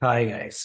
Hi guys.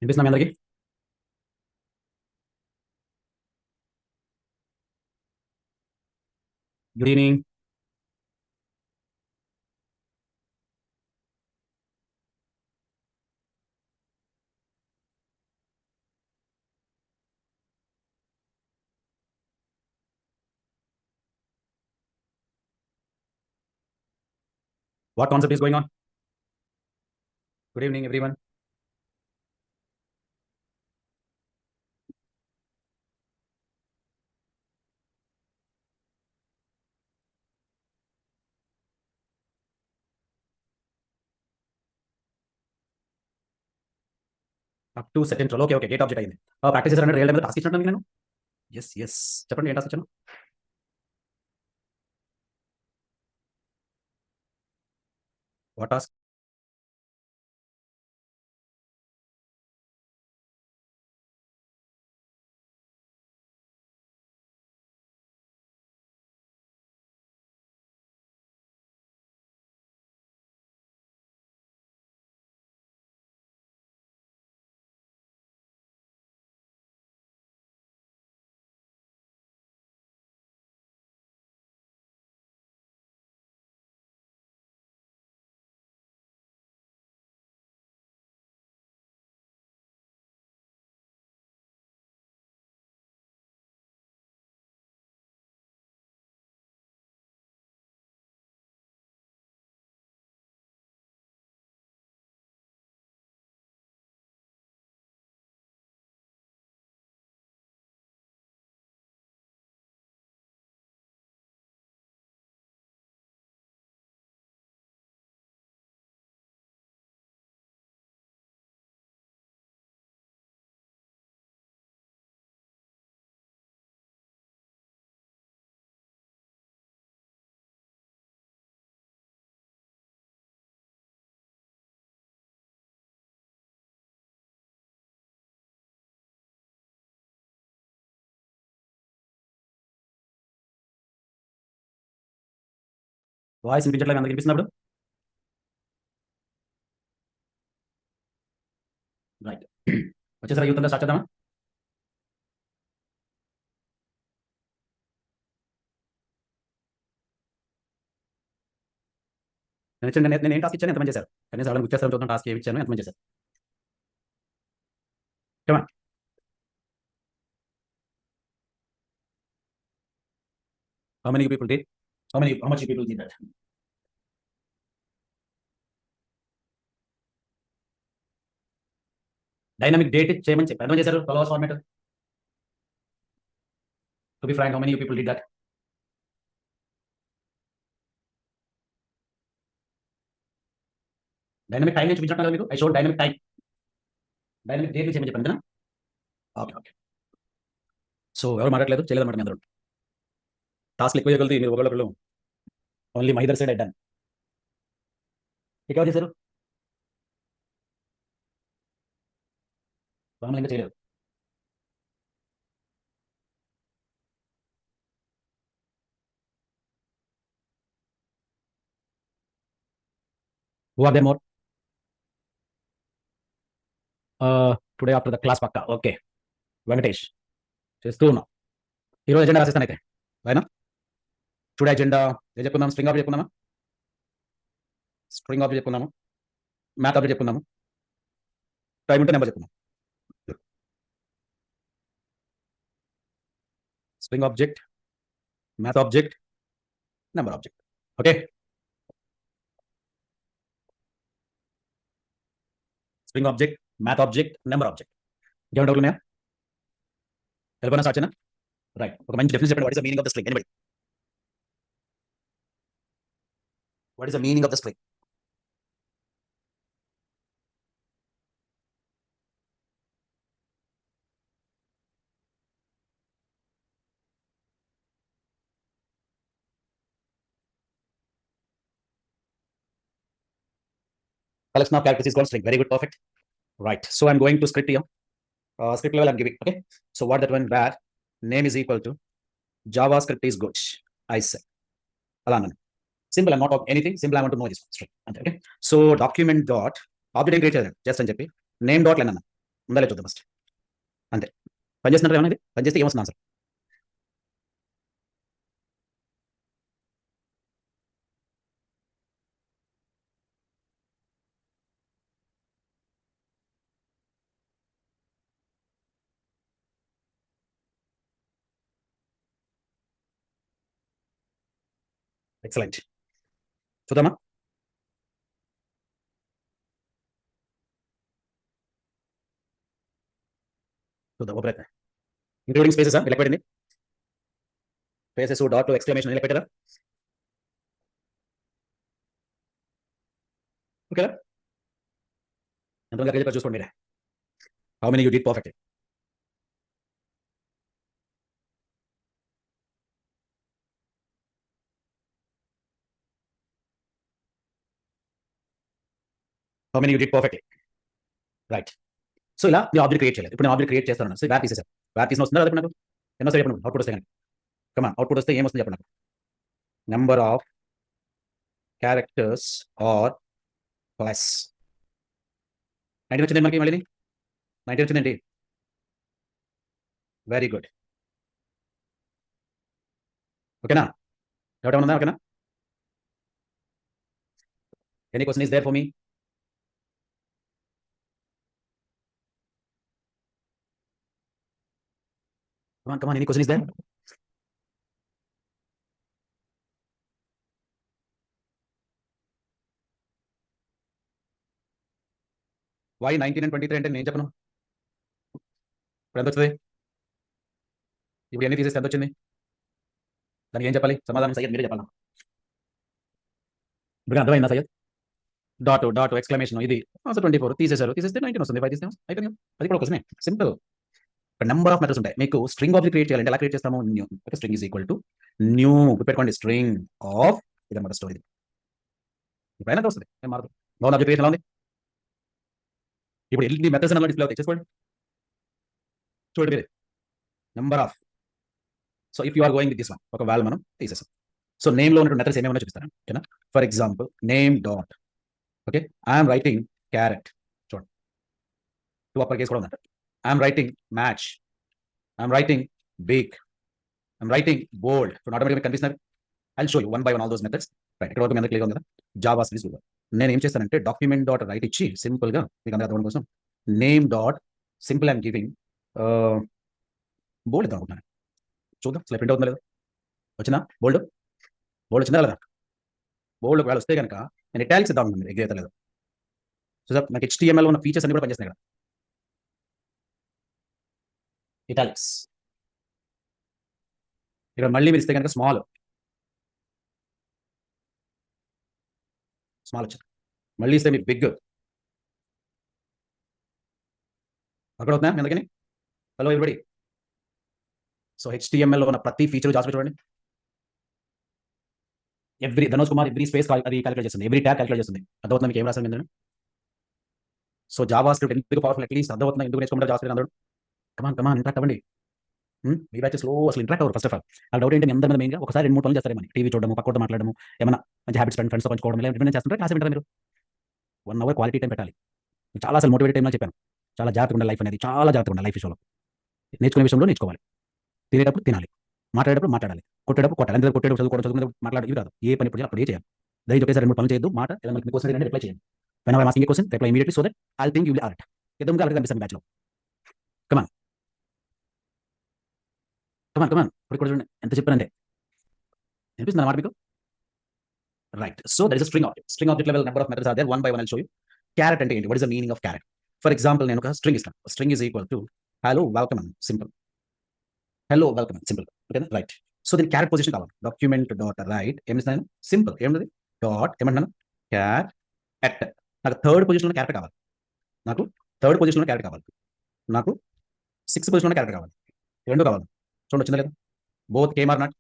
వినిపిస్తుందా మీ అందరికి? Good evening. What concept is going on? Good evening everyone. Up to second roll. Okay okay, get object అయింది. Practice చేశారంటే real time task ఇచ్చినట్టు నేను. Yes yes, చెప్పండి ఏం టాస్క్ ఇచ్చాను? What task? వాయిస్ వినిపించట్లేదు, అందరికి వినిపిస్తున్నప్పుడు రైట్. వచ్చేసరికి యూత్ అంతా స్టార్ట్ చేద్దామా? నేను ఏం టాస్క్ ఇచ్చాను, ఎంతమంది చేశారు? కనీసం వాళ్ళని గుర్తిస్తాను చూద్దాం. టాస్క్ ఏమి ఇచ్చాను, ఎంతమంది చేశారు? Come on. How many people did? How much people did that? Dynamic date చేయమని చెప్పి ఎంతమంది చేశారు? Followers format. To be frank, how many people did that? Dynamic time చూపించడం మీకు. I showed dynamic time. Dynamic date చేయమని చెప్పండి అంతేనా? Okay okay. So ఎవరు మాట్లాడలేదు, చేయలేదన్నమాట మీ అందరూ. టాస్క్ ఎక్కువ చేయగలిగితే మీరు ఒకళ్ళు ఓన్లీ మైదర్ సైడ్ డన్. ఎవరు చేశారు? రామలింగ ఇంకా చేయలేదు. Who are there more? Today after the class పక్కా. ఓకే, వెంకటేష్ చేస్తూ ఉన్నాం. ఈరోజు ఎజెండా రాసిస్తాను అయితే అయినా. టుడే ఎజెండా ఏం చెప్పుకుందాం? స్ట్రింగ్ ఆబ్జెక్ట్ చెప్పుకుందామా? స్ట్రింగ్ ఆబ్జెక్ట్ చెప్పుకుందాము. మ్యాథ్ ఆబ్జెక్ట్ చెప్పుకుందాము. టైం ఉంటే నెంబర్ చెప్పుకుందాం. String object, math object, number object. Okay, string object, math object, number object. ఇంకేమైనా డౌట్లు ఉన్నాయా? వెళ్ళిపోయినా స్టార్ట్ చేయనా? రైట్. ఒక మంచి డెఫినేషన్ చెప్పండి. What is the meaning of the string? Anybody? What is the meaning of the string? Collection of characters is called string. Very good, perfect. Right. So I'm going to script here. Script level I'm giving. Okay. So what that one where name is equal to JavaScript is good. I say. Alana. Simple. I'm not of anything. Simple. I want to know this string. Okay. So document dot object create just అని చెప్పి name dot len అన్న ఉందా లేదు చూద్దాం first. అంతే. పని చేస్తున్నారు ఏమన్నా? ఇది పని చేస్తే ఏమొస్తుంది ఆన్సర్? ఎక్సలెంట్. చూద్దామా? చూద్దాం. ఓపెన్ ఇంక్లూడింగ్ స్పేసెస్ ఇలా పెట్టింది. స్పేసెస్ డాట్ ఎక్స్క్లమేషన్ ఇలా పెట్టారా? ఓకేనా? ఎంతమంది చెప్పారు చూసుకోండి మీరే. How many you did perfect? How many you did perfectly? Right. So ఇలా మీరు ఆబ్జెక్ట్ క్రియేట్ చేయాలి. ఇప్పుడు నేను ఆబ్జెక్ట్ క్రియేట్ చేస్తాను. సో వ్యార్ తీసేసారు. వ్యార్ తీసిన వస్తుందా? అదే నాకు ఎన్నో సరే చెప్పండి. అవుట్పుట్ వస్తే కానీ కమా అవుట్పుట్ వస్తే ఏమొస్తుంది చెప్పండి నాకు. Number of characters are plus 19 వచ్చింది మనకి. మళ్ళీ 19 వచ్చిందండి. Very good. ఓకేనా? డౌట్ ఏమన్నా? ఓకేనా? Any question is there for me? Come on, any question is there? Why 19 and 23 అంటే నేను చెప్పను. ఇప్పుడు ఎంత వచ్చింది? ఇప్పుడు ఎన్ని తీసేస్తే ఎంత వచ్చింది? దానికి ఏం చెప్పాలి? సమాధానం సయ్యద్ మీరే చెప్పాలి. ఇప్పుడు అర్థమైందా సయ్యద్? డాట్ ఎక్స్క్లమేషన్ ఇది 24 తీసేశారు. తీసేస్తే 19 వస్తుంది. 5 తీస్తే అయిపోయింది. అది కూడా క్వశ్చనే. సింపుల్. నెంబర్ ఆఫ్ మెథడ్స్ ఉంటాయి. మీకు స్ట్రింగ్ ఆబ్జెక్ట్ క్రియేట్ చేయాలంటే ఎలా క్రియేట్ చేస్తాము? New. String is equal to new. పెట్టుకోండి స్ట్రింగ్ ఆఫ్ ఇదన్నమాట స్టోరీ. ఇప్పుడు అయినా వస్తుంది. ఏం మారదు. బాగుంది. ఆబ్జెక్ట్ క్రియేషన్ ఎలా ఉంది? ఇప్పుడు ఎన్ని మెథడ్స్ అలా డిస్ప్లే అవుతాయి చేసుకోండి. చూడండి మీరే. Number of. So if you are going with this one, ఒక వాల్ మనం తీసేసాం. సో నేమ్ లో ఉన్న మెథడ్స్ ఏమేమో చూపిస్తాను. ఓకేనా? For example name dot, okay, I'm writing charAt, చూడండి 2 అప్పర్ కేస్ కూడా ఉందంట. I'm writing match, I'm writing big, I'm writing bold. ఇప్పుడు ఆటోమేటిక్గా కనిపిస్తున్నారు. I'll show you one by one all those methods. Right, ఇక్కడ వరకు మీ అందరికీ క్లియర్ ఉంది కదా. జావా స్క్రిప్ట్ చూద్దాం. నేను ఏం చేస్తానంటే డాక్యుమెంట్ డాట్ రైట్ ఇచ్చి సింపుల్గా మీకు అందరూ అర్థం కోసం name dot simple I'm giving bold ఇద్దాం అనుకుంటున్నాను. చూద్దాం అసలు ప్రింట్ అవుతుందా లేదా. వచ్చినా బోల్డ్, బోల్డ్ వచ్చిందా లేదా. బోల్డ్ ఒకవేళ వస్తే కనుక నేను ఇటాలిక్స్ ఇద్దాం అనుకుంటుంది, ఎగ్రీ అవుతా లేదు. సో సార్ నాకు HTML ఉన్న ఫీచర్స్ అన్ని కూడా పనిచేస్తున్నాయి కదా. ఇటాలిక్స్ ఇక్కడ మళ్ళీ మీరు ఇస్తే కనుక స్మాల్ వచ్చింది. మళ్ళీ ఇస్తే మీరు బిగ్ అక్కడ అవుతున్నా మీ అందుకని. Hello everybody. సో HTML లో ఉన్న ప్రతి ఫీచర్ జాస్తి చూడండి. Every Dhanoj Kumar every space అది క్యాలిక్యులేట్ చేస్తుంది, ఎవ్రీ ట్యాగ్ క్యాలిక్యులేట్ చేస్తుంది. అర్థమవుతుంది మీకు ఏం రాసాను నేను. సో జావా స్క్రిప్ట్ ఎందుకు పవర్ఫుల్, అట్లీస్ట్ అర్థమవుతుంది ఎందుకు నేర్చుకుంటారు జావా స్క్రిప్ట్ అందరూ. కమాన్ ఇంట్రాక్ట్ అవ్వండి. మీ బ్యాచెస్ లో అసలు ఇంట్రాక్ట్ అవ్వరు ఫస్ట్ ఆఫ్ ఆల్. ఆ డౌట్ ఏంటి, అందరి మీద మెయిన్గా ఒకసారి 2-3 పనులు చేస్తారు. మనకి టీవీ చూడడం, పక్కతో మాట్లాడడం, ఏమైనా మంచి హ్యాబిట్స్ ఫ్రెండ్స్తో పంచుకోవడం, ఇలా ఏమైనా చేస్తుంటే క్లాస్ వింటారు మీరు. 1 అవర్ క్వాలిటీ టైం పెట్టాలి. చాలా అసలు మోటివేట్ టైంలో చెప్పాను. చాలా జాగ్రత్తగా ఉండాలి లైఫ్ అనేది, చాలా జాగ్రత్తగా ఉండాలి లైఫ్ విషయంలో. నేర్చుకునే విషయంలో నేర్చుకోవాలి, తినేటప్పుడు తినాలి, మాట్లాడేటప్పుడు మాట్లాడాలి, కొట్టేటప్పుడు కొట్టాలి. అంటే కొట్టేటప్పుడు చదువుకునేటప్పుడు మాట్లాడాలి, ఇవి కాదు. ఏ పని ఇప్పుడు అప్పుడు ఏ చేయాలి. దయచేసి ఒకేసారి 2-3 పనులు చేయొద్దు. మాట ఏదైనా మీకు క్వశ్చన్ రిప్లై చేయండి. When I asking A question reply immediately so that I think you will alert. ఎదురుగా అలర్ట్ కనిపిస్తుంది బ్యాచ్లో. కమాన్ ఇప్పుడు చూడండి ఎంత చెప్పానంటే వినిపిస్తుంది అన్నమాట మీకు. Right, so that is string object. String object level number of methods are there. One by one I'll show you. Caret అంటే ఏంటి, what is the meaning of caret. For example నేను ఒక స్ట్రింగ్ ఇస్తాను. String is equal to hello welcome అని simple. Hello welcome అని simple, ఓకేనా. Right, so దీనికి caret position కావాలి. డాక్యుమెంట్ డాట్ రైట్ ఏమి ఇస్తాను, సింపుల్ ఏముంది డాట్ ఏమంటున్నాను క్యారెట్. నాకు థర్డ్ పొజిషన్లో క్యారెక్టర్ కావాలి. నాకు థర్డ్ పొజిషన్లో క్యారెక్టర్ కావాలి. నాకు 6th పొజిషన్లో క్యారెక్టర్ కావాలి. రెండు కావాలి. చూడండి వచ్చిందా లేదా. Both came or not.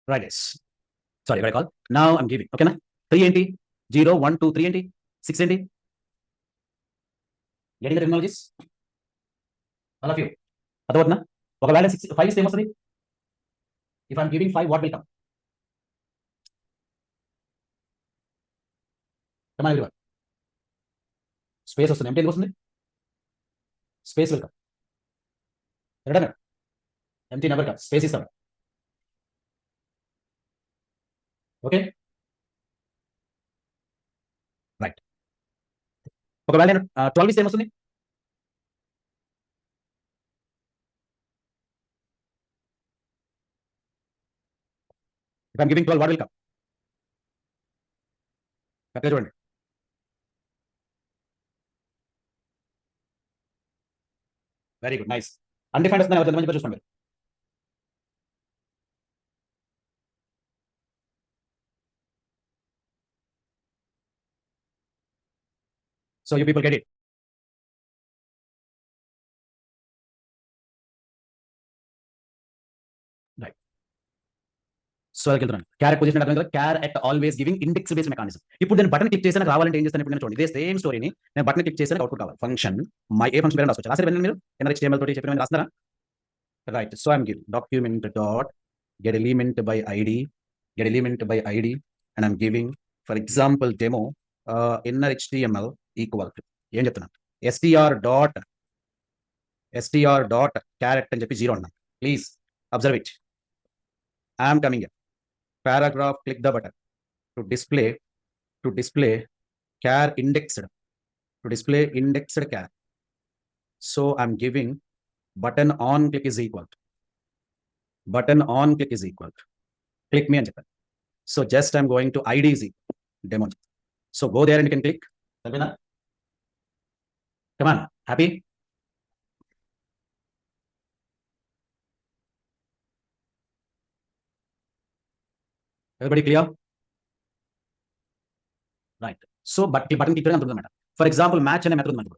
Right, sorry very call. Now I'm giving, ఓకేనా. 3 ఏంటి, 0 1 2 3 ఏంటి, 6 ఏంటి. Getting the technologies all of you. అర్థమవుతుందా. ఒకవేళ 5 ఇస్తే ఏమొస్తుంది. If I'm giving 5 what will come. Come on everyone. Space వస్తుంది, ఎంటీ ఎందుకు వస్తుంది. Space will come. ఎక్కడ ఎంటీ నెవర్ కమ్, స్పేస్ ఇస్తాను. Okay right. ఒకవేళ నేను 12 ఇస్తే ఏమొస్తుంది. If I'm giving 12 what will come. కరెక్ట్గా చూడండి. Very good, nice. అన్డిఫైన్డ్ వస్తుంది, ఎంతమంది చూసుకోండి. So you people get it. Right, so అది వెళ్తున్నాను. క్యారెట్ పొజిషన్ అర్థం కదా. Carrot always giving index based mechanism. ఇప్పుడు నేను బటన్ క్లిక్ చేసిన రావాలంటే ఏం చేస్తాను. ఇప్పుడు నేను చూడండి ఇదే సేమ్ స్టోరీని నేను బటన్ క్లిక్ చేసిన అవుట్పుట్ కావాలి. ఫంక్షన్ మై ఏ ఫంక్షన్ పేరు రాసుకోవచ్చు. రాసారు మీరు HTML తోటి చెప్పిన రాస్తారా. Right, so I'm giving document dot get element by ID, and I'm giving for example demo inner HTML equal to ఏం చెప్తున్నాను str డాట్ క్యారెట్ అని చెప్పి 0 అన్నాను. Please observe it. I'm coming paragraph, click the button to display char indexed, char. So I'm giving button on click is equal to click me and check. So just I'm going to id is equal demo. So go there and you can click. Come on, happy. Everybody clear. Right, so button click అంటుంది అన్నమాట. For example match అనే method ఉంది మనకు.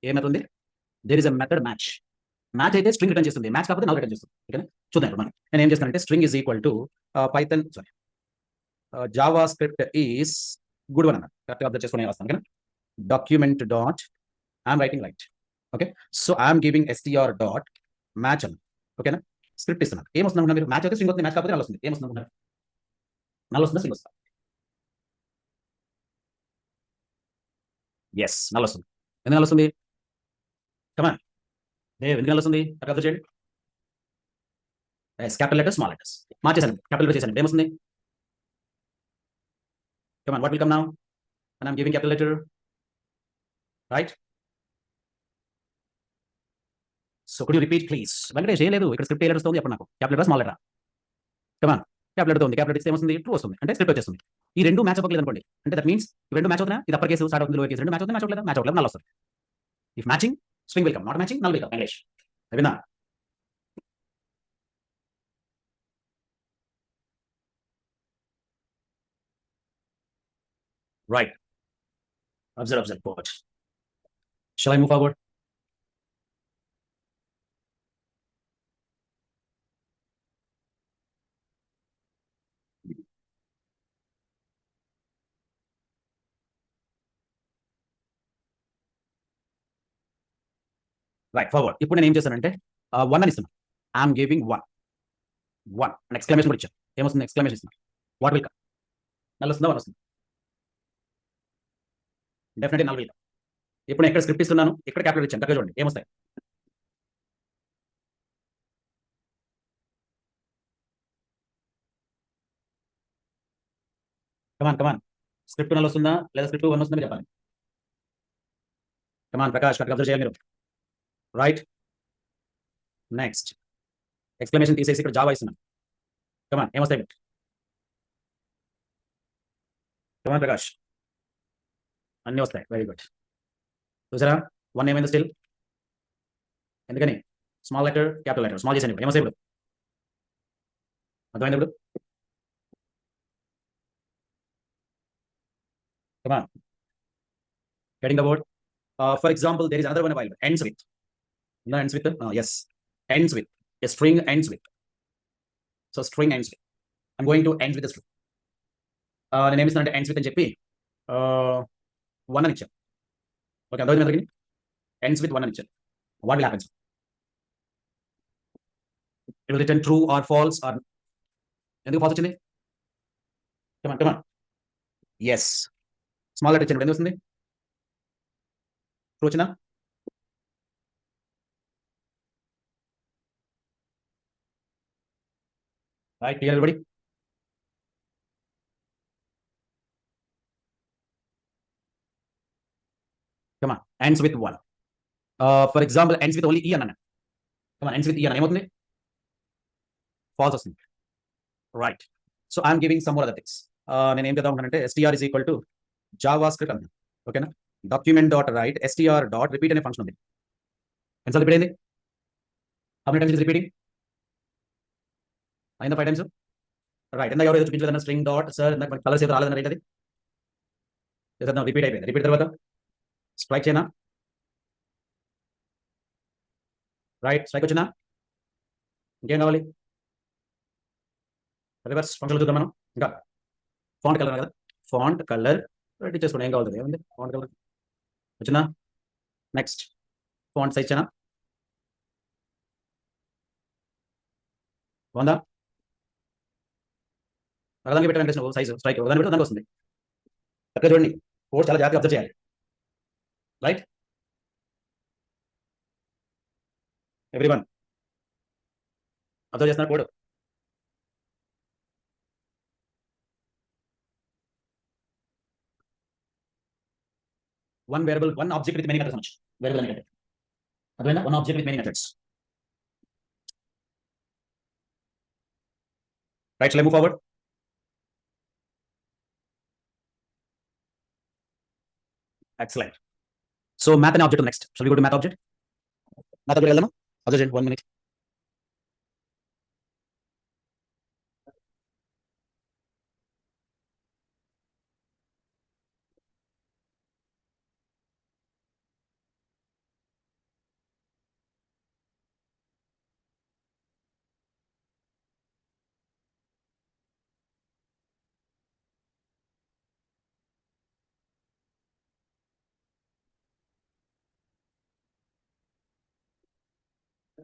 A method ఉంది, there is a method match. Match అయితే string return చేస్తుంది, match కాకపోతే null return చేస్తుంది. ఓకేనా, చూద్దాం ఇప్పుడు మనం. నేను ఏం చేస్తానంటే string is equal to Python sorry JavaScript is good one అన్న కరెక్ట్గా అబ్జర్వ్ చేసుకుని వస్తాను. ఓకేనా, document dot I'm writing write. Okay, so I'm giving STR dot match అన్న. ఓకేనా, స్క్రిప్ట్ ఇస్తున్నాను. ఏమొస్తుంది అనుకున్నారు మీరు? మ్యాచ్ అయితే స్ట్రింగ్ వస్తుంది, మ్యాచ్ కాకపోతే నల్ వస్తుంది. ఏమొస్తుంది అనుకున్నారు? నల్ వస్తుందా, స్ట్రింగ్ వస్తుందా? ఎస్, నల్ వస్తుంది. ఎందుకు నల్ వస్తుంది? కమాన్, ఎందుకు నల్ వస్తుంది? అక్కడ అబ్జర్వ్ చేయండి. క్యాపిటల్ లెటర్స్, స్మాల్ లెటర్స్ మార్చేసాను, క్యాపిటల్ లెటర్ చేశాను. ఏమొస్తుంది? Come on, what will come now? And I'm giving capital letter, right? So could you repeat please? Venkatesh ఏం లేదు, ఇక్కడ స్క్రిప్ట్ ఏ లెటర్ వస్తుంది చెప్పండి నాకు. Capital letter, small letter? Come on, capital letter ఉంది. క్యాపిటల్ ఇస్తే ఏమొస్తుంది? ట్రూ వస్తుంది, అంటే స్క్రిప్ట్ వచ్చేస్తుంది. ఈ రెండు మ్యాచ్ అవ్వలేదు అనుకోండి, అంటే దట్ మీన్స్ ఈ రెండు మ్యాచ్ అవుతున్నా, ఇది అప్పర్ కేసు స్టార్ట్ అవుతుంది, లోయర్ కేసు రెండు మ్యాచ్ అవుతుంది, మ్యాచ్ అవ్వలేదు, మ్యాచ్ అవ్వలేదు, నల్ వస్తుంది. If matching string welcome, not matching null welcome. English అయిపోయిందా? Right, observe coach. Shall I move forward? Right, forward. ఇప్పుడు నేను ఏం చేశానంటే వన్ అని ఇస్తున్నాను. I'm giving one, one and exclamation కూడా ఇచ్చాను. ఏమొస్తుంది? ఎక్స్క్లమేషన్ ఇస్తున్నాను. What will come? నల్ వస్తుందా, వన్ వస్తుంది? Definitely null will come. ఇప్పుడు నేను ఎక్కడ స్క్రిప్ట్ ఇస్తున్నాను, ఇక్కడ క్యాపిటల్ ఇచ్చాను, దగ్గర చూడండి ఏమొస్తాయి. కమాన్ కమాన్, స్క్రిప్ట్ నల్ వస్తుందా లేదా స్క్రిప్ట్ వన్ వస్తుందా చెప్పాలి. కమాన్ ప్రకాష్, కరెక్ట్ అబ్జర్వ్ చేయాలి మీరు. రైట్, నెక్స్ట్ ఎక్స్క్లమేషన్ తీసేసి ఇక్కడ జావా ఇస్తున్నాను. కమాన్, ఏమొస్తాయి? కమాన్ ప్రకాష్, అన్నీ వస్తాయి. Very good. చూసారా, వన్ ఏమైంది స్టిల్? ఎందుకని? Small letter, capital letter, small చేసాను. ఇప్పుడు ఏమొస్తాయి? ఇప్పుడు అర్థమైంది ఇప్పుడు? కమాన్, getting the word. For example, there is another one available. Ends with. No, ends with. Yes. Ends with. A string ends with. So string ends with. I'm going to end with a string. నేను ఏమి ఇస్తానంటే ends with అని చెప్పి one అని ఇచ్చాను. Okay, అర్థమైంది అందరికీ? ends with one అని ఇచ్చాను. What will happens? It will return true or false or. ఎందుకు ఫాల్స్ వచ్చింది? Come on come on. Yes, small letter ఇచ్చాను, ఎందుకు వస్తుంది? ట్రూ వచ్చిందా? Right, clear everybody? Come on, ends with one. For example, ends with only e అన్నాను. కమాన్, ends with e అన్న ఏమవుతుంది? False వస్తుంది. Right, so I'm giving some more other things. నేను ఏం చేద్దాం అనుకున్నానంటే STR is equal to JavaScript అన్నాను. ఓకేనా, document dot write STR dot repeat అనే ఫంక్షన్ ఉంది. ఎన్నిసార్లు రిపీట్ అయింది? How many times is repeating? అయిందా 5 టైమ్స్? రైట్, ఇందాక ఎవరు ఏదో చూపించలేదన్న స్ట్రింగ్ డాట్ సార్ నాకు కలర్స్ ఏదో రాలేదన్న రైట్, అది చేద్దాం. రిపీట్ అయిపోయింది. రిపీట్ తర్వాత స్ట్రైక్ చేయనా? రైట్, స్ట్రైక్ వచ్చినా? ఇంకేం కావాలి? రివర్స్ ఫంక్షన్ చూద్దాం మనం. ఇంకా ఫాంట్ కలర్ కదా, ఫాంట్ కలర్ రెడీ చేసుకోండి. ఏం కావాలి? ఏముంది ఫాంట్ కలర్ వచ్చినా? నెక్స్ట్ ఫాంట్ సైజ్ చేయనా? బాగుందా? ఒకదానికి పెట్టాలంటే నువ్వు సైజు స్ట్రైక్ ఒకదాన్ని పెడితే దానికి వస్తుంది. చక్కగా చూడండి, కోడ్ చాలా జాగ్రత్తగా అబ్జర్వ్ చేయాలి. రైట్, ఎవ్రీవన్ అబ్జర్వ్ చేస్తున్నారు code? One variable, one object with many methods అనొచ్చు. వేరియబుల్ అని అర్థమైందా? One object with many methods. Right, shall I move forward? Excellent. So math అనే object next. Shall we go to math object? Math object వెళ్దామా? Observe చేయండి, 1 minute.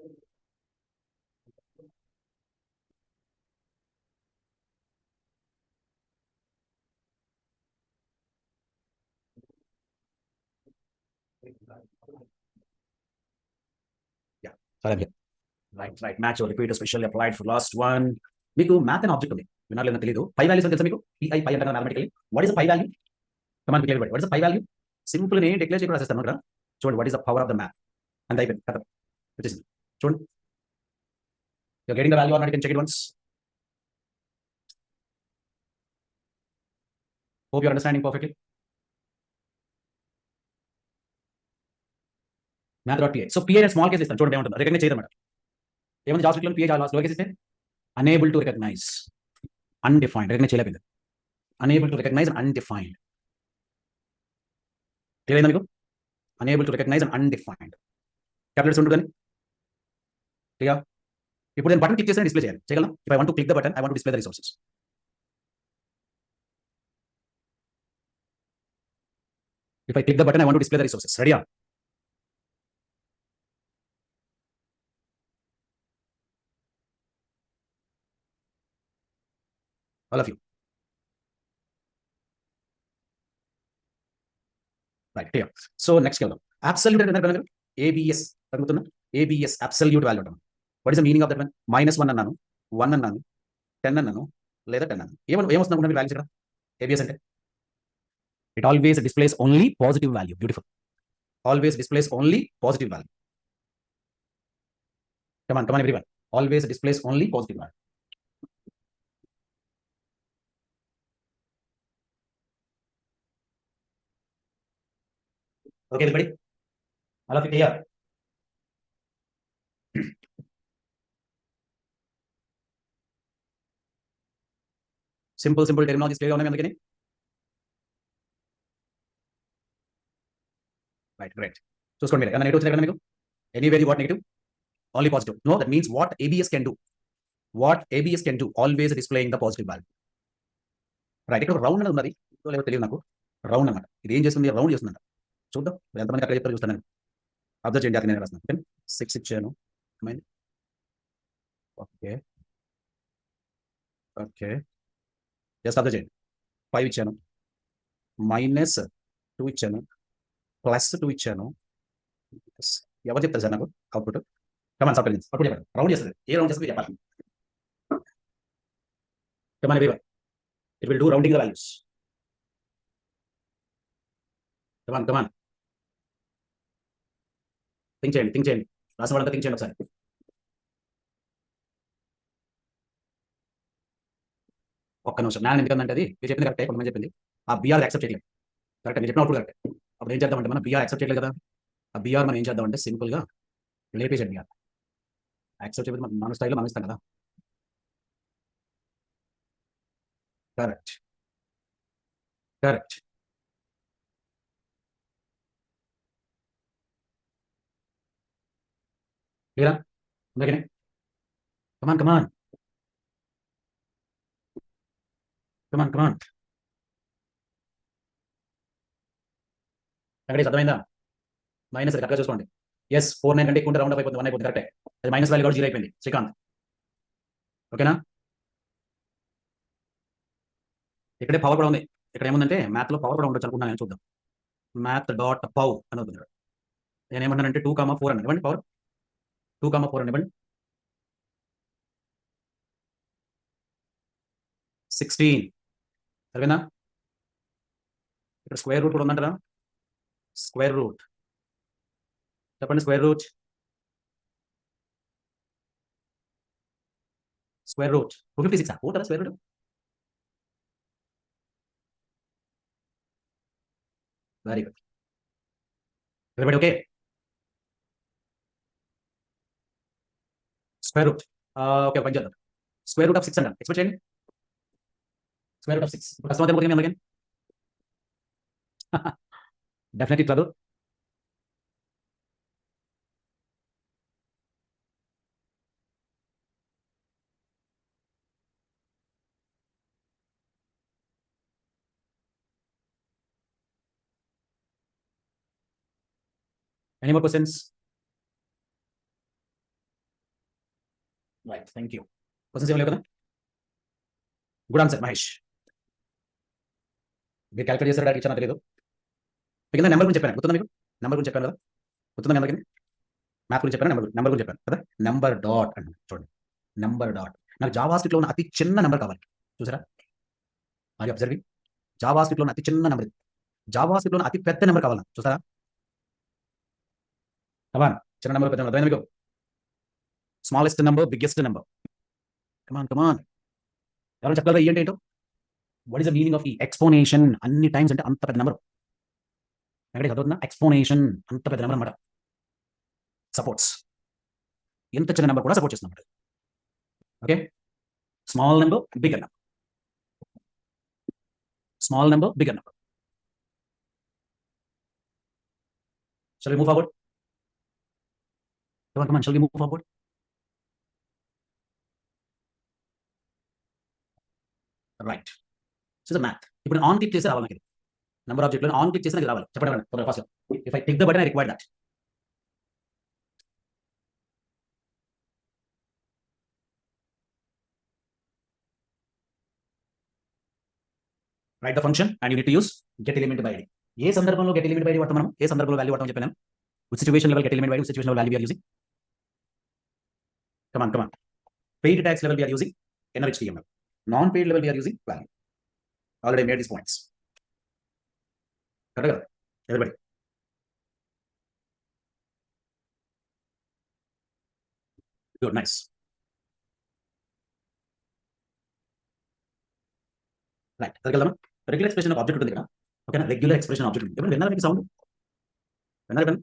Yeah, సరే అండి. Right match repeat special applied for last one. మీకు math అనే object ఉంది, వినాలి లేదో తెలియదు. పై వాల్యూస్ తెలుసా మీకు? పిఐ పై అంటారు mathematically. What is pi value? Come on clear what is pi value? Simple నేను డిక్లేర్ చేయకుండా రాసేస్తాను ఇక్కడ. చూడండి, what is the power of the math. అంత అయిపోయింది కథ వచ్చేసింది. చూడండి, you're getting the value or not, you can check it once. Hope you're understanding perfectly. math.py. So pi small case ఇస్తాను చూడండి, ఏమంటుంది రికగ్నైజ్ చేయదన్నమాట. ఏముంది జాస్టిక్ లో పిఐ లో కేస్ ఇస్తే unable to recognize, undefined, recognize చేయలేకపోయింది. unable to recognize and undefined. Clear అయిందా మీకు? unable to recognize and undefined. Capitals ఉంటుంది కానీ క్లియర్. ఇప్పుడు నేను బటన్ క్లిక్ చేస్తే డిస్ప్లే చేయాలి, చేయగలం. If I want to click the button, I want to display the resources. If I click the button, I want to display the resources. రెడీయా? All of you. Right, clear. So next వెళ్దాం. Absolute అంటే ABS తగ్గుతున్నా. ABS absolute value అంటాం. What is the meaning of that one? -1 అన్నాను, 1 అన్నాను, 10 అన్నాను, లేదా 10 అన్నాను. ఏమొస్తుంది అనుకుంటున్నారు వాల్యూస్ ఇక్కడ? ఏబిఎస్ అంటే it always displays only positive value. Beautiful. Always displays only positive value. Come on everyone. Always displays only positive value. Okay everybody? all of you clear? Simple terminologies clear ఉన్నాయి అందుకని. Right, great. చూసుకోండి మీరు ఏమైనా negative వచ్చినా కదా మీకు? Anywhere you what negative, only positive. No, that means what ABS can do, always displaying the positive value. Right, ఇక్కడ round అనేది ఉన్నది, లేదో తెలియదు నాకు. రౌండ్ అన్నమాట. ఇది ఏం చేస్తుంది? రౌండ్ చేస్తుందంట. చూద్దాం ఎంతమంది అక్కడ చెప్తారు చూస్తాను. అబ్జర్వ్ చేయండి, అక్కడ నేను రాస్తాను. ఓకే, 6 ఇచ్చాను. ఓకే ఓకే, జస్ట్ అబ్జర్వ్ చేయండి. 5 ఇచ్చాను, -2 ఇచ్చాను, +2 ఇచ్చాను. ఎవరు చెప్తారు సార్ నాకు అవుట్పుట్? కమాన్ సార్ అవుట్పుట్ చెప్పండి. రౌండ్ చేస్తుంది, ఏ రౌండ్ చేస్తుంది చెప్పాలి. Come on everyone, it will do rounding the values. Come on think చేయండి, రాసిన వాళ్ళంతా థింక్ చేయండి ఒకసారి. ఒక్క నిమిషం. మ్యాన్ ఎందుకంటే అది మీరు చెప్పింది కరెక్టే, కొంతమంది చెప్పింది ఆ బిఆర్ యాక్సెప్ట్ చేయలేదు. కరెక్ట్, మీరు చెప్పినప్పుడు కరెక్ట్. అప్పుడు ఏం చేద్దామంటే మనం బిఆర్ యాక్సెప్ట్ చేయలేదు కదా, ఆ బిఆర్ మనం ఏం చేద్దామంటే సింపుల్ గా లేపేసాడు. బిఆర్ యాక్సెప్ట్ చేయకపోతే మన స్టైల్లో మనం ఇస్తాం కదా. Correct correct. క్లియరా అందుకనే? కమాన్ కమాన్ కమాన్. వెంకటేష్ అర్థమైందా? మైనస్ కరెక్ట్గా చూసుకోండి. ఎస్ 49 కంటే ఎక్కువ ఉంటే రౌండ్ అప్ అయిపోతుంది, 1 అయిపోతుంది. కరెక్టే, అది మైనస్ వాల్యూ కూడా 0 అయిపోయింది. శ్రీకాంత్ ఓకేనా? ఇక్కడే పవర్ కూడా ఉంది. ఇక్కడ ఏముందంటే మ్యాథ్ లో పవర్ కూడా ఉండొచ్చు అనుకుంటున్నాను, చూద్దాం. మ్యాథ్ డాట్ పవ్ అని అవుతుంది. నేను ఏమంటానంటే 2,4 అని ఇవ్వండి. పవర్ 2,4 అని ఇవ్వండి. 16 సరేనా? ఇక్కడ స్క్వేర్ రూట్ కూడా ఉందంటారా? స్క్వేర్ రూట్ చెప్పండి. స్క్వేర్ రూట్ 256 పోతారా square root? Very good. Everybody okay? Square root okay, పని చేద్దాం. స్క్వేర్ రూట్ ఆఫ్ 6 అంటారు, ఎక్స్పెక్ట్ చేయండి. స్క్వేర్ రూట్ ఆఫ్ 6 కష్టం అయితే పోతుంది అందుకని. Definitely trouble. Any more questions? Right, thank you. Questions ఏం లేవు కదా? Good answer Mahesh. మీరు క్యాలిక్యులేట్ చేస్తారా డైరెక్ట్ ఇచ్చారో తెలియదు. కింద నెంబర్ గురించి చెప్పాను, గుర్తుందా మీకు? నెంబర్ గురించి చెప్పాను కదా, గుర్తుందా నెంబర్ కింద? మ్యాథ్ గురించి చెప్పాను, నెంబర్ గురించి చెప్పాను కదా. నెంబర్ డాట్ అంటే చూడండి, నెంబర్ డాట్. నాకు జావా స్క్రిప్ట్లో ఉన్న అతి చిన్న నెంబర్ కావాలి, చూసారా? అది అబ్జర్వింగ్. జావా స్క్రిప్ట్లో ఉన్న అతి చిన్న నెంబర్, జావా స్క్రిప్ట్లో ఉన్న అతి పెద్ద నెంబర్ కావాలా, చూసారా? కమాన్, చిన్న నెంబర్ పెద్ద నెంబర్ అర్థమైందా మీకు? Smallest number, biggest number. Come on come on, ఎవరు చెప్పగలరా ఏంటి ఏంటో? What is the meaning of ఈ ఎక్స్పోనేషన్? అన్ని టైమ్స్ అంటే అంత పెద్ద నెంబర్. ఎక్కడ చదువుతున్నా? ఎక్స్పోనేషన్ అంత పెద్ద నెంబర్ అన్నమాట. సపోర్ట్స్ ఎంత చిన్న నెంబర్ కూడా సపోర్ట్ చేస్తున్నమాట. Okay, small number, bigger number, small number, bigger number. Shall we move forward? Come on, shall we move forward? Right. So the math. ఇప్పుడు ఆన్ క్లిక్ చేస్తే రావాలి నాకు. నెంబర్ ఆబ్జెక్ట్ లో ఆన్ క్లిక్ చేస్తే నాకు రావాలి. చెప్పండి first. If I click the button, I require that. Write the function and you need to use get element by id. ఏ సందర్భంలో get element by id వాడతాం మనం? ఏ సందర్భంలో వాల్యూ వాడతాం చెప్పాను. Which situation level get element by id, which situation level value we are using? Come on. Paid tax level we are using inner HTML. Non-paid level we are using value. Already made these points. Correct? Everybody. Good, nice. Right, దగ్గరికి వెళ్దామా? Regular expression object ఉంటుంది కదా, ఓకేనా? Regular expression object ఉంది. ఎప్పుడు విన్నారా మీకు sound? విన్నారా?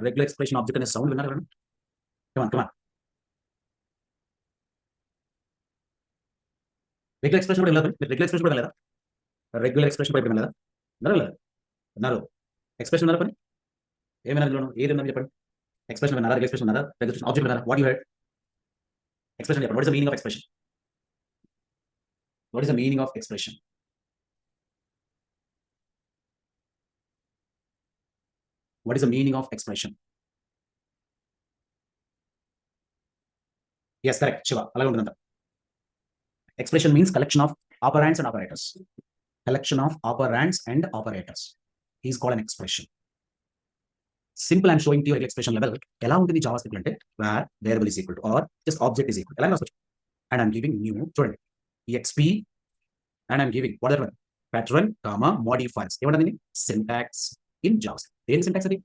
రెగ్యులర్ ఎక్స్ప్రెషన్ ఆబ్జెక్ట్ అనే సౌండ్ విన్నారా? కమాన్. రెగ్యులర్ ఎక్స్ప్రెషన్ కూడా వెళ్ళదు. మీరు రెగ్యులర్ ఎక్స్ప్రెషన్ కూడా వెళ్ళదా? రెగ్యులర్ ఎక్స్ప్రెషన్ కూడా ఎప్పుడు వెళ్ళదా? విన్నారు ఎక్స్ప్రెషన్ విన్నారా? పని ఏమైనా ఏది విన్నారు చెప్పండి. ఎక్స్ప్రెషన్ విన్నారా? రెగ్యులర్ ఎక్స్ప్రెషన్ విన్నారా? రెగ్యులర్ ఆబ్జెక్ట్ విన్నారా? What you head? ఎక్స్ప్రెషన్ చెప్పండి. What is the meaning of expression? What is the meaning of expression? What is the meaning of expression? Yes, correct, Shiva. అలాగే ఉంటుందంట. Expression means collection of operands and operators. Collection of operands and operators is called an expression. Simple, I'm showing to you expression level. ఎలా ఉంటుంది JavaScript అంటే where variable is equal to or just object is equal. ఎలా రాసుకోవచ్చు? And I'm giving new, చూడండి, exp and I'm giving whatever pattern, comma, modifiers. ఏమంటుంది? Syntax in JavaScript. దేని syntax అది?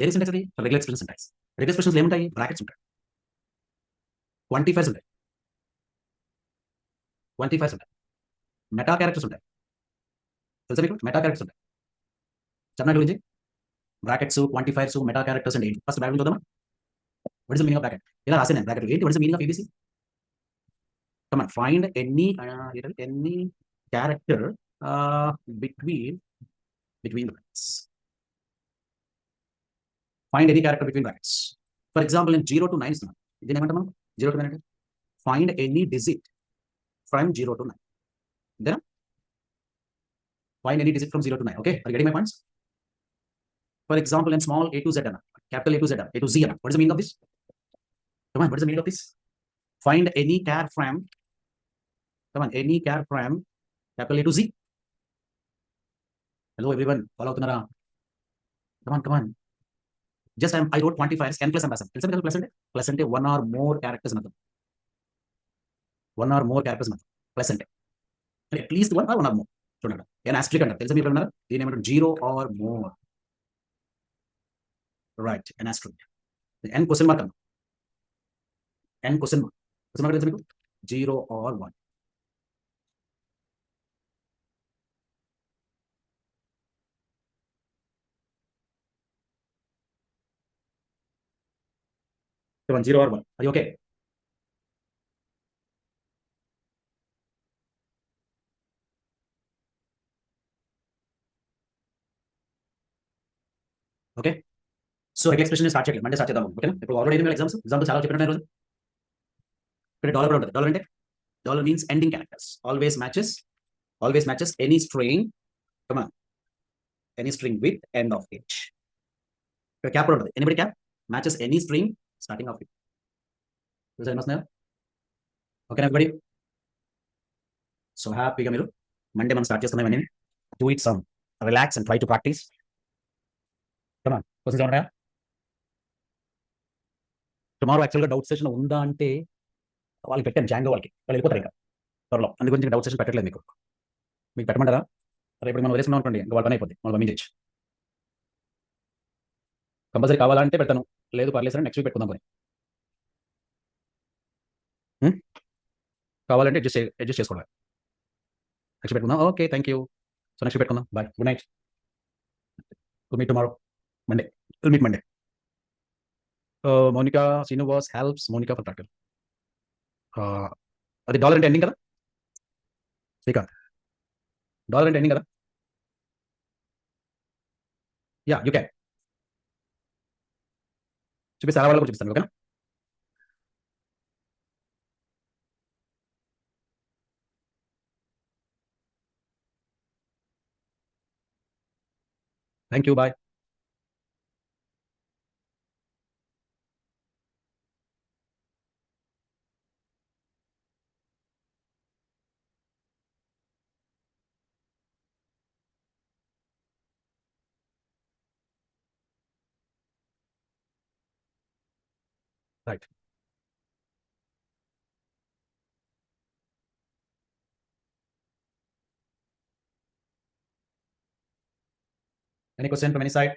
దేని సింటాక్స్ అది? Regular expression syntax. Regular expressions ఏముంటాయి? Brackets ఉంటాయి, క్వాంటిఫైర్స్ ఉంటాయి, మెటా క్యారెక్టర్స్ ఉంటాయి. తెలుసా మీకు? మెటా క్యారెక్టర్స్ ఉంటాయి. చెప్పండి గురించి. బ్రాకెట్స్, క్వాంటిఫైర్స్, మెటా క్యారెక్టర్స్ అంటే ఏంటి? ఫస్ట్ బ్రాకెట్ చూద్దామా? What is the meaning of bracket? ఇలా రాసాను బ్రాకెట్ ఏంటి? What is the meaning of ABC? Come on, find any character between the brackets. Find any character between brackets. For example, in 0 to 9 is 0 to 9. Find any digit from 0 to 9. Then find any digit from 0 to 9. Okay, are you getting my points? For example, in small a to z, capital A to z, a to z. What is the meaning of this? Come on, what is the meaning of this? Find any char from, any char from capital A to z. Hello everyone, follow tunara. Come on. Just I wrote quantifiers n plus m plus n. Plus ante one or more characters method. Plus ante at least one or more. చూడండి, n asterisk అంటారు. తెలుసా మీకు ఏమన్నారు? దీని ఏమంటారు? 0 or more. Right, n asterisk. n question mark అన్న. n question mark తెలుసా మీకు? 0 or 1. One 0 or 1. Are you okay? Okay, so regular expression start చేయాలి. మండే స్టార్ట్ చేద్దాం. ఓకేనా? ఇప్పుడు ఆల్రెడీ ఎగ్జామ్స్ చాలా చెప్పిన రోజు ఇక్కడ డాలర్ ఉంటుంది. డాలర్ అంటే dollar means ending characters. Always matches any string. Come on, any string with end of it. ఇక్కడ క్యాప్ ఉంటుంది. Anybody cap matches any string starting of చూసారు ఎన్ని వస్తున్నాయో. ఓకేనా ఎవ్రీబడి? సో హ్యాపీగా మీరు మండే మనం స్టార్ట్ చేస్తున్నాం ఇవన్నీ. Do it sum, relax and try to practice. Come on, questions ఏమన్నాయా? టుమారో యాక్చువల్గా డౌట్ సెషన్ ఉందా అంటే వాళ్ళకి పెట్టాను, జాంగో వాళ్ళకి, వాళ్ళు వెళ్ళిపోతారు ఇంకా త్వరలో. అందు గురించి డౌట్ సెషన్ పెట్టట్లేదు మీకు. మీకు పెట్టమంటారా? రేపు మనం వదిలేసుకున్నాం అనుకోండి, ఇంకా వాళ్ళ పని అయిపోద్ది, మనం పంపించచ్చు. కంపల్సరీ కావాలంటే పెడతాను, లేదు పర్లేదు సార్ నెక్స్ట్ వీక్ పెట్టుకుందాం పని. కావాలంటే అడ్జస్ట్ చేసుకోవాలి. నెక్స్ట్ పెట్టుకుందాం. Okay, thank you. So next పెట్టుకుందాం. Bye, good night. Will meet tomorrow, Monday. Will meet Monday. Mounika Srinivas helps Mounika for tractor. అది డాలర్ అంటే ఎండింగ్ కదా శ్రీకాంత్? డాలర్ అంటే ఎండింగ్ కదా? యా, యూ క్యాన్ చూపిస్తాను, వాళ్ళకు చూపిస్తాను. ఓకేనా? Thank you, bye. Right. Any question from any side?